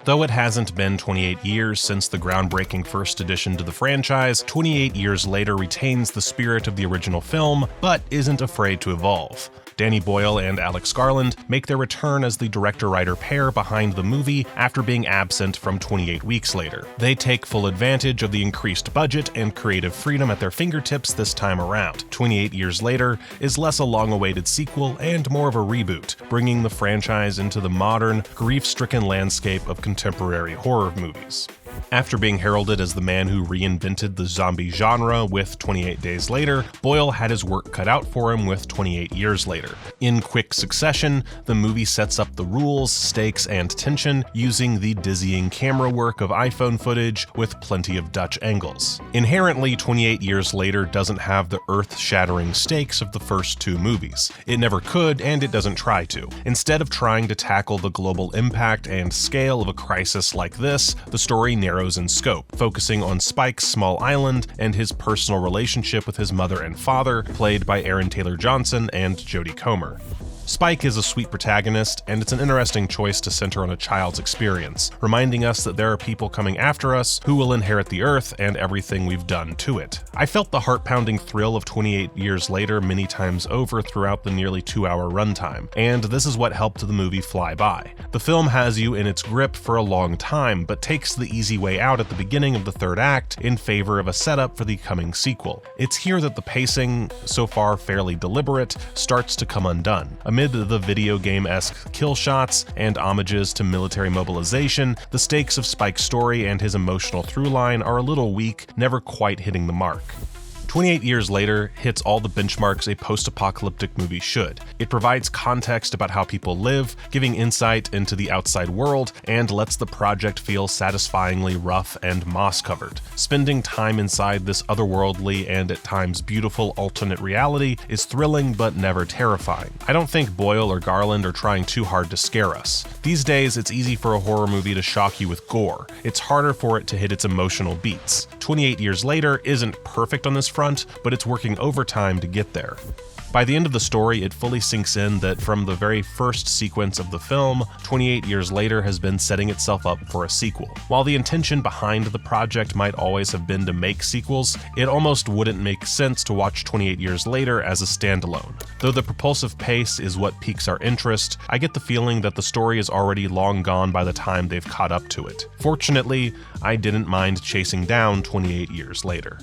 Though it hasn't been 28 years since the groundbreaking first addition to the franchise, 28 years later retains the spirit of the original film, but isn't afraid to evolve. Danny Boyle and Alex Garland make their return as the director-writer pair behind the movie after being absent from 28 weeks later. They take full advantage of the increased budget and creative freedom at their fingertips this time around. 28 years later is less a long-awaited sequel and more of a reboot, bringing the franchise into the modern, grief-stricken landscape of contemporary horror movies. After being heralded as the man who reinvented the zombie genre with 28 Days Later, Boyle had his work cut out for him with 28 Years Later. In quick succession, the movie sets up the rules, stakes, and tension using the dizzying camera work of iPhone footage with plenty of Dutch angles. Inherently, 28 Years Later doesn't have the earth-shattering stakes of the first two movies. It never could, and it doesn't try to. Instead of trying to tackle the global impact and scale of a crisis like this, the story narrows in scope, focusing on Spike's small island and his personal relationship with his mother and father, played by Aaron Taylor Johnson and Jodie Comer. Spike is a sweet protagonist, and it's an interesting choice to center on a child's experience, reminding us that there are people coming after us who will inherit the Earth and everything we've done to it. I felt the heart-pounding thrill of 28 Years Later many times over throughout the nearly 2-hour runtime, and this is what helped the movie fly by. The film has you in its grip for a long time, but takes the easy way out at the beginning of the third act in favor of a setup for the coming sequel. It's here that the pacing, so far fairly deliberate, starts to come undone. Amid the video game-esque kill shots and homages to military mobilization, the stakes of Spike's story and his emotional through-line are a little weak, never quite hitting the mark. 28 Years Later hits all the benchmarks a post-apocalyptic movie should. It provides context about how people live, giving insight into the outside world, and lets the project feel satisfyingly rough and moss-covered. Spending time inside this otherworldly and at times beautiful alternate reality is thrilling but never terrifying. I don't think Boyle or Garland are trying too hard to scare us. These days, it's easy for a horror movie to shock you with gore. It's harder for it to hit its emotional beats. 28 Years Later isn't perfect on this front, but it's working overtime to get there. By the end of the story, it fully sinks in that from the very first sequence of the film, 28 Years Later has been setting itself up for a sequel. While the intention behind the project might always have been to make sequels, it almost wouldn't make sense to watch 28 Years Later as a standalone. Though the propulsive pace is what piques our interest, I get the feeling that the story is already long gone by the time they've caught up to it. Fortunately, I didn't mind chasing down 28 Years Later.